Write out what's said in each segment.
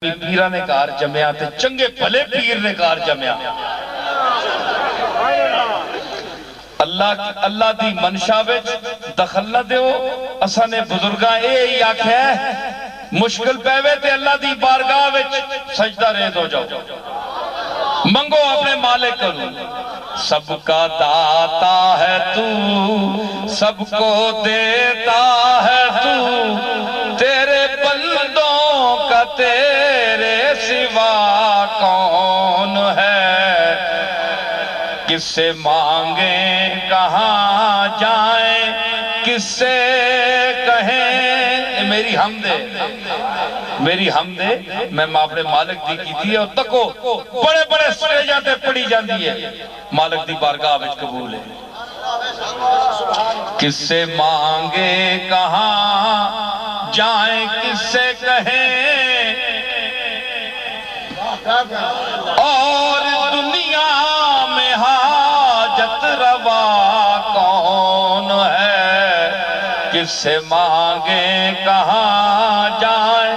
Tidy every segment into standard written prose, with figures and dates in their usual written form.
پیرہ نے کار جمعیا تے چنگے بھلے پیر نے کار جمعیا اللہ دی منشا وچ دخل نہ دیو اساں نے بزرگاں ہی آکھیا ہے مشکل پیوے تے اللہ دی بارگاہ وچ سجدہ ریز ہو جاؤ منگو اپنے مالک کو سب کا داتا ہے تو سب کو دیتا ہے تو تیرے بندوں کا تیرے سوا کون ہے کس سے مانگیں کہاں جائیں کس سے کہیں میری حمد ہے میں اپنے مالک دی کی تھی اور تکو بڑے بڑے سڑے جاتے پڑی جاندی ہے مالک دی بارگاہ وچ قبول ہے کس سے مانگے کہاں جائیں کس سے کہیں اور دنیا میں حاجت روا کون ہے کس سے مانگے کہاں جائیں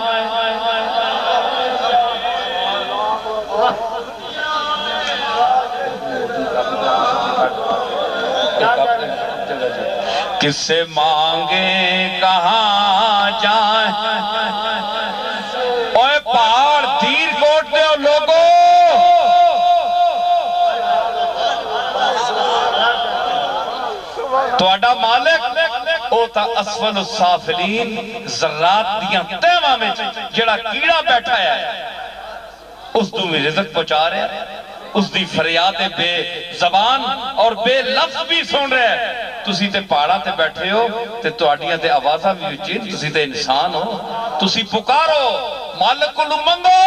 کس سے مانگے کہاں جائیں اوہ پہاڑ دیر کوٹ دے ہو لوگو تو اڈا مالک او تا اسفل السافلین ذرات دیاں تیمہ میں جڑا کیڑا بیٹھا ہے اس دو میں رزق پہنچا رہے ہیں اس دی فریاد بے زبان اور بے لفظ بھی سن رہے ہیں تسی تے پہاڑا تے بیٹھے ہو تے توڑیاں تے آوازہ بھی اچھی تسی تے انسان ہو تسی پکارو مالک کو منگو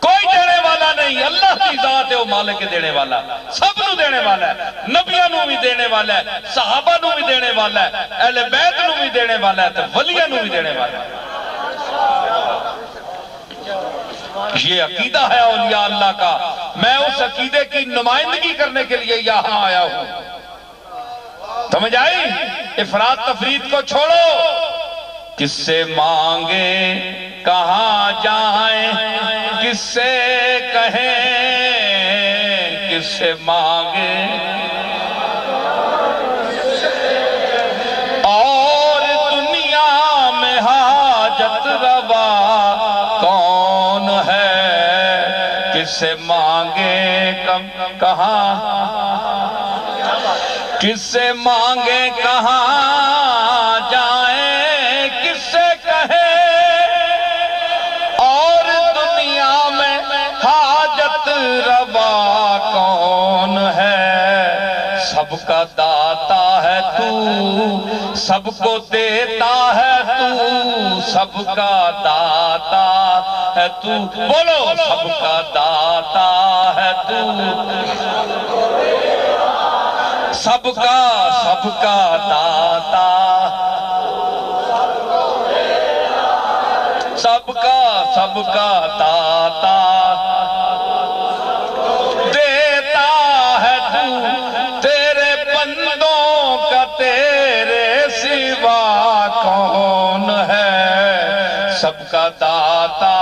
کوئی دینے والا نہیں اللہ کی ذات ہے وہ مالک کے دینے والا سب نو دینے والا ہے نبیوں نو بھی دینے والا ہے صحابہ نو بھی دینے والا ہے اہل بیت نو بھی دینے والا ہے تو ولیہ نو بھی دینے والا ہے یہ عقیدہ ہے اولیاء اللہ کا میں اس عقیدے کی نمائندگی کرنے کے لیے یہاں آیا ہوں سمجھ آئی افراد تفرید کو چھوڑو کس سے مانگے کہاں جائیں کس سے کہیں کس سے مانگے اور دنیا میں حاجت روا کون ہے کس سے مانگے کہاں کس سے مانگے کہاں جائیں کس سے کہیں اور دنیا میں حاجت روا کون ہے سب کا داتا ہے تو سب کو دیتا ہے تو سب کا داتا ہے تو بولو سب کا داتا ہے تو سب کا داتا سب کا داتا دیتا ہے تو تیرے بندوں کا تیرے سوا کون ہے سب کا داتا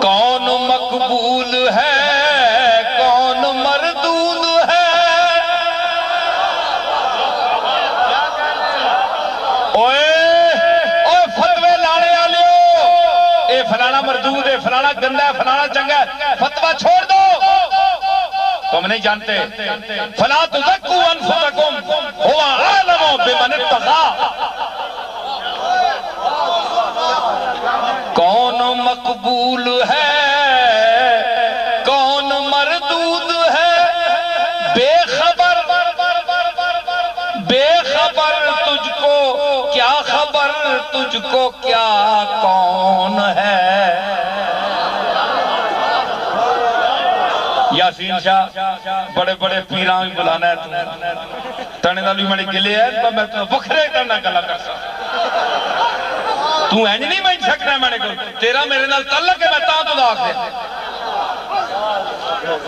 کون مقبول ہے فلانا مردود ہے فلانا گندہ ہے فلانا چنگا ہے فتوہ چھوڑ دو تم نہیں جانتے فلا تزکو انفسکم ہوا عالم بمن اتقا کون مقبول ہے کون مردود ہے بے خبر تجھ کو کیا خبر تجھ کو کیا کون ہے یاسین شاہ بڑے بڑے پیران بھی بلانا ہے تانے دالی مڑی گلے ہے میں تو بکھرے کرنا گلا کر سکتا تو اینج نہیں میں سکنا ہے میں نے کہا تیرا میرے نال تعلق ہے میں تاں تو داخ دے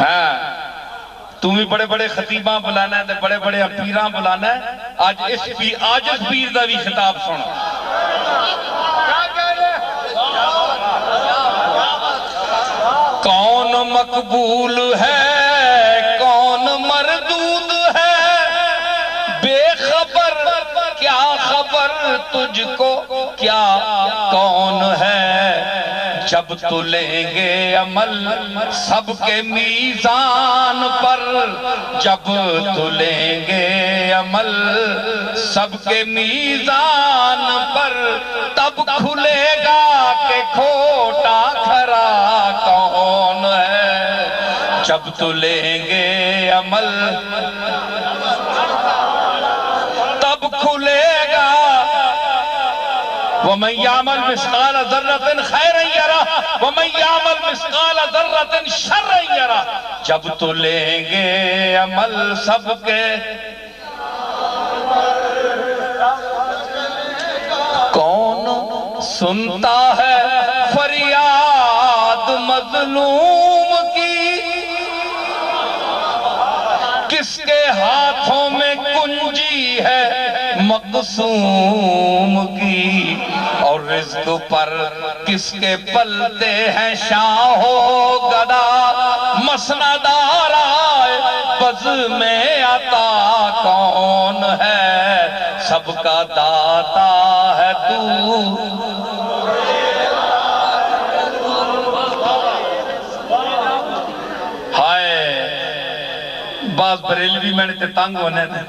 ہاں تو بھی بڑے بڑے خطیباں بلانا ہے بڑے بڑے پیراں بلانا ہے آج اس عاجز پیر دا بھی خطاب سنا کون مقبول ہے کون مردود ہے بے خبر کیا خبر تجھ کو کیا کون ہے جب تو لیں گے عمل سب کے میزان پر جب تو لیں گے عمل سب کے میزان پر تب کھلے گا کہ کھوٹا کھرا کون ہے جب تو لیں گے عمل تب کھلے گا وَمَنْ يَعْمَلْ مِثْقَالَ ذَرَّةٍ خَيْرًا يَرَهُ وَمَنْ يَعْمَلْ مِثْقَالَ ذَرَّةٍ شَرًّا يَرَهُ جب تو لیں گے عمل سب کے کون سنتا ہے فریاد مظلوم کی کس کے ہاتھوں میں کنجی ہے مقسوم کی اور رزق پر کس کے پلتے ہیں شاہ و گدا مسند آرائے بز میں عطا کون ہے سب کا داتا ہے تو ہائے بعض بریلوی میں نے تنگ ہونے دے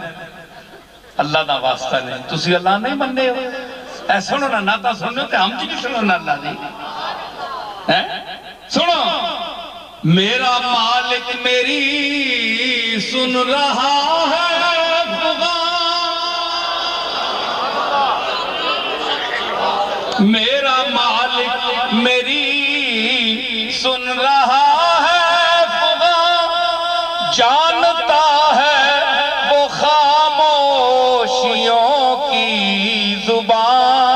اللہ دا واسطہ نہیں تسی اللہ نہیں مننے ہو اے سنو نا ناتا سنو تے ہم جی سنو نا اللہ دی سنو میرا مالک میری سن رہا ہے میرا مالک میری سن رہا ہے جانتا ہے وہ خاموشیوں کی زبان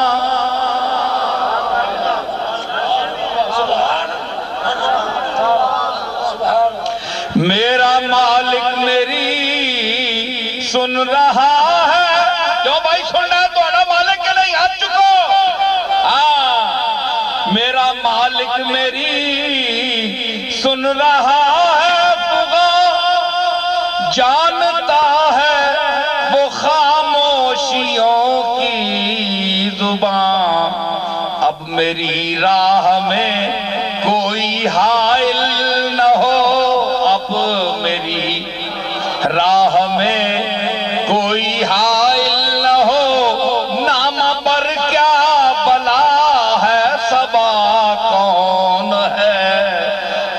میرا مالک میری سن رہا ہے جو بھائی سننا ہے تو انا مالک کے نہیں ہاتھ چکو میرا مالک میری سن رہا ہے جانتا ہے وہ خاموشیوں کی زبان اب میری راہ میں کوئی حائل نہ ہو اب میری راہ میں کوئی حائل نہ ہو نام پر کیا بلا ہے صبا کون ہے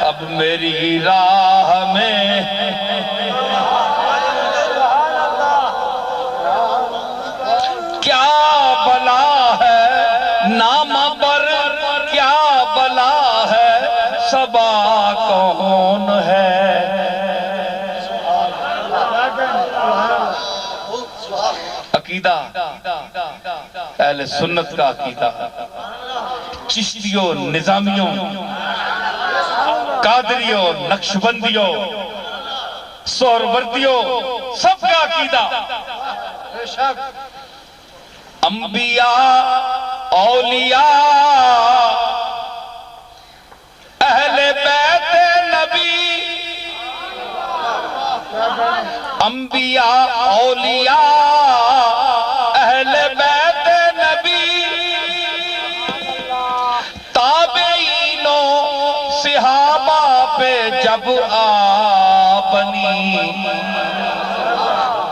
اب میری راہ میں کیا بلا ہے نام پر کیا بلا ہے صبا کون ہے عقیدہ اہل سنت کا عقیدہ چشتیوں نظامیوں قادریوں نقشبندیوں سہروردیوں سب کا عقیدہ انبیاء اولیاء اہل بیت نبی انبیاء اولیاء اہل بیت نبی تابعینوں صحابہ پہ جب آبنی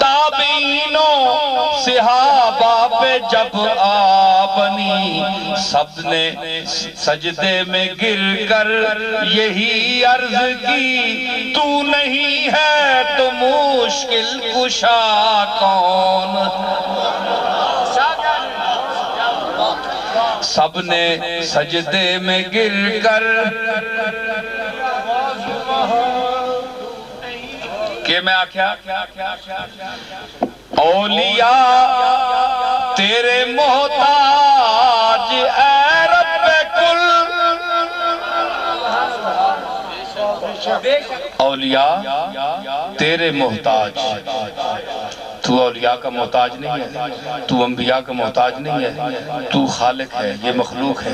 تابعینوں صحابہ پہ جب آبنی سب نے سجدے میں گر کر یہی عرض کی تو نہیں ہے تو مشکل کشا کون سب نے سجدے میں گر کر کہ میں آکھیا اولیاء تیرے محتاج اے رب کل اولیاء تیرے محتاج تو اولیاء کا محتاج نہیں ہے، تو انبیاء کا محتاج نہیں ہے، تو خالق ہے، یہ مخلوق ہے،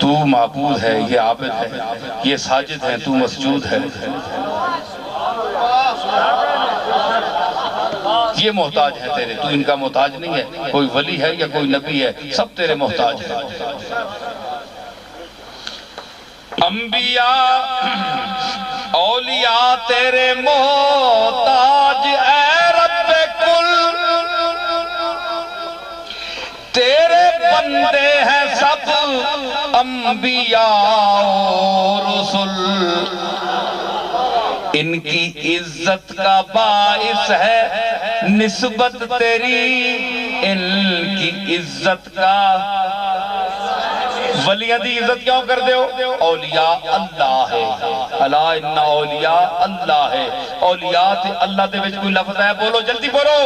تو معبود ہے، یہ عابد ہے، یہ ساجد ہے، تو مسجود ہے، یہ محتاج ہے تیرے، تو ان کا محتاج نہیں ہے، کوئی ولی ہے یا کوئی نبی ہے، سب تیرے محتاج ہے۔ انبیاء اولیاء تیرے محتاج اے رب کل، تیرے بندے ہیں سب انبیاء و رسول، ان کی عزت کا باعث ہے نسبت تیری، ان کی عزت کا ولیاں دی عزت کیوں کر دے ہو؟ اولیاء اللہ ہے، الا ان اولیاء اللہ ہے، اولیاء تے اللہ دے وچ کوئی لفظ ہے؟ بولو جلدی بولو،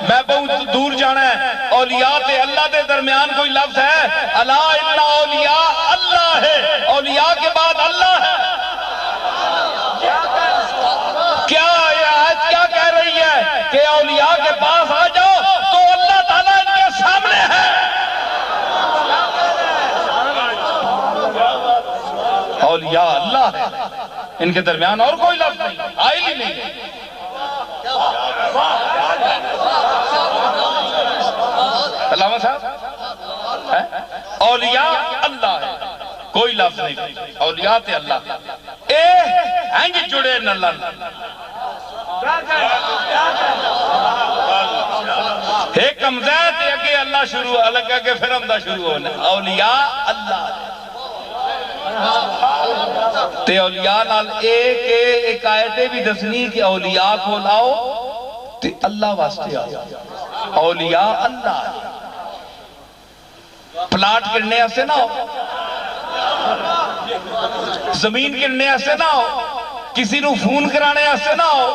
میں بہت دور جانا ہے، اولیاء تے اللہ دے درمیان کوئی لفظ ہے؟ الا ان اولیاء اللہ ہے، اولیاء کے بعد اللہ ہے۔ کیا یہ آیت کیا کہہ رہی ہے کہ اولیاء کے پاس آ جاؤ تو اللہ تعالیٰ ان کے سامنے ہے؟ اولیاء اللہ ہے، ان کے درمیان اور کوئی لفظ نہیں، آئی ہی نہیں۔ علامہ صاحب اولیاء اللہ ہے، کوئی لفظ نہیں، اولیاء تے اللہ اے ہنج جڑے نلن، ایک کمزہ تے اگے اللہ شروع الگ اگے پھر ہمدہ شروع ہونے، اولیاء اللہ ہے۔ تے اولیاء نال ایک آیتیں بھی دسنی کہ اولیاء کو لاؤ تے اللہ واسطے آؤ، اولیاء اللہ ہے۔ پلاٹ کرنے ایسے نہ ہو، زمین کرنے ایسے نہ ہو، کسی نو فون کرانے ایسے نہ ہو،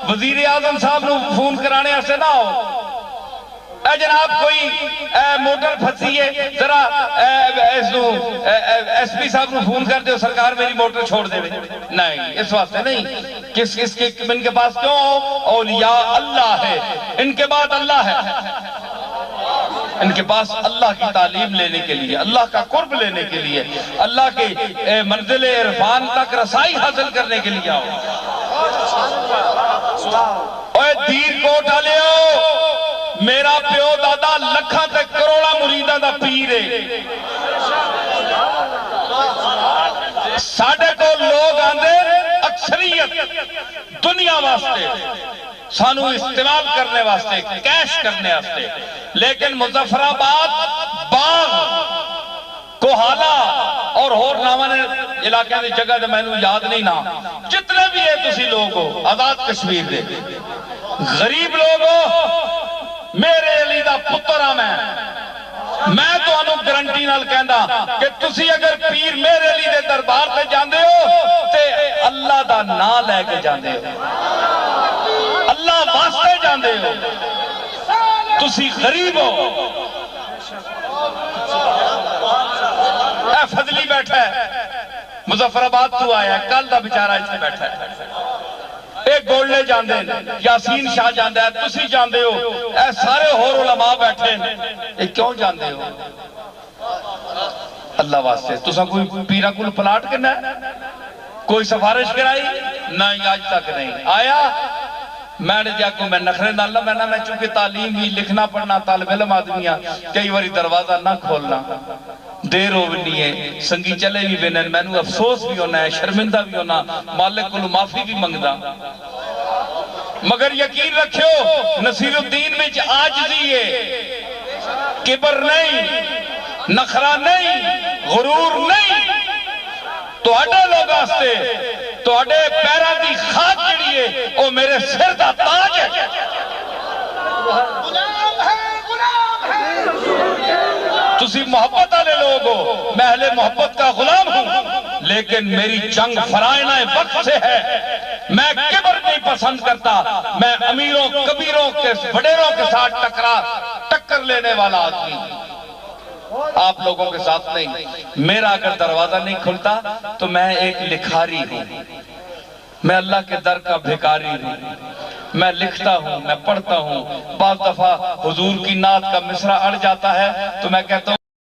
وزیر اعظم صاحب نو فون کرانے ایسے نہ ہو، اے جناب کوئی موٹر پھنسی ہے ذرا ایس پی صاحب نو فون کر دے سرکار میری موٹر چھوڑ دے، نہیں اس واسطے نہیں۔ کس کے ان کے پاس کیوں ہو؟ اولیاء اللہ ہے، ان کے بعد اللہ ہے، ان کے پاس اللہ کی تعلیم لینے کے لیے، اللہ کا قرب لینے کے لیے، اللہ کے منزل عرفان تک رسائی حاصل کرنے کے لیے آؤ۔ اوہ دیر کو ڈالیو، میرا پیو دادا لکھاں تک کروڑا مریدہ دا پیرے، ساڑھے کو لوگ آندے اکثریت دنیا واسطے، سانو استعمال کرنے واسطے، کیش کرنے واسطے، لیکن مظفر آباد، باغ، کوہالا اور ہور ناوانے علاقے دی جگہ دے میں نے یاد نہیں نا، جتنے بھی ہے تسی لوگ ہو آزاد کشمیر دے غریب لوگ ہو، میرے علی دا پترہ میں تو انہوں گرنٹی نال کہندا کہ تسی اگر پیر میرے علی دے دربار تے جاندے ہو تے اللہ دا نا لے کے جاندے ہو، اللہ واسطے جاندے ہو، تسی غریب ہو۔ اے فضلی بیٹھا ہے مظفر آباد تو آیا ہے، کل دا بیچارہ اس سے بیٹھا ہے، ایک گولڈے جاندے یاسین شاہ جاندے ہے، تسی جاندے ہو، اے سارے ہور علماء بیٹھے ہیں، ایک کیوں جاندے ہو؟ اللہ واسطے تسا کوئی پیرا کل پلاٹ کرنا ہے؟ کوئی سفارش کرائی؟ نہیں آج تک نہیں آیا۔ میں نے جا کو میں نخرے نہ اللہ میں چونکہ تعلیم ہی لکھنا پڑھنا طالب علم آدمیاں کئی باری دروازہ نہ کھولنا، دیر ہو نہیں ہے، سنگی چلے بھی بینن، میں نے افسوس بھی ہونا ہے، شرمندہ بھی ہونا، مالک کو معافی بھی منگدا، مگر یقین رکھو نصیر الدین میں عاجزی ہے، کبر نہیں، نخرہ نہیں، غرور نہیں، تو اڈے لوگ آستے تو اڈے پیرہ دی خاک جڑی ہے او میرے سر دا تاج ہے، تسی محبت آلے لوگ ہو، میں اہل محبت کا غلام ہوں، لیکن میری جنگ فرائنہ وقت سے ہے، میں کبر نہیں پسند کرتا، میں امیروں کبیروں کے وڈیروں کے ساتھ ٹکر لینے والا آدمی ہوں، آپ لوگوں کے ساتھ نہیں۔ میرا اگر دروازہ نہیں کھلتا تو میں ایک لکھاری ہوں، میں اللہ کے در کا بھکاری ہوں، میں لکھتا ہوں، میں پڑھتا ہوں، بعض دفعہ حضور کی نعت کا مصرع اڑ جاتا ہے تو میں کہتا ہوں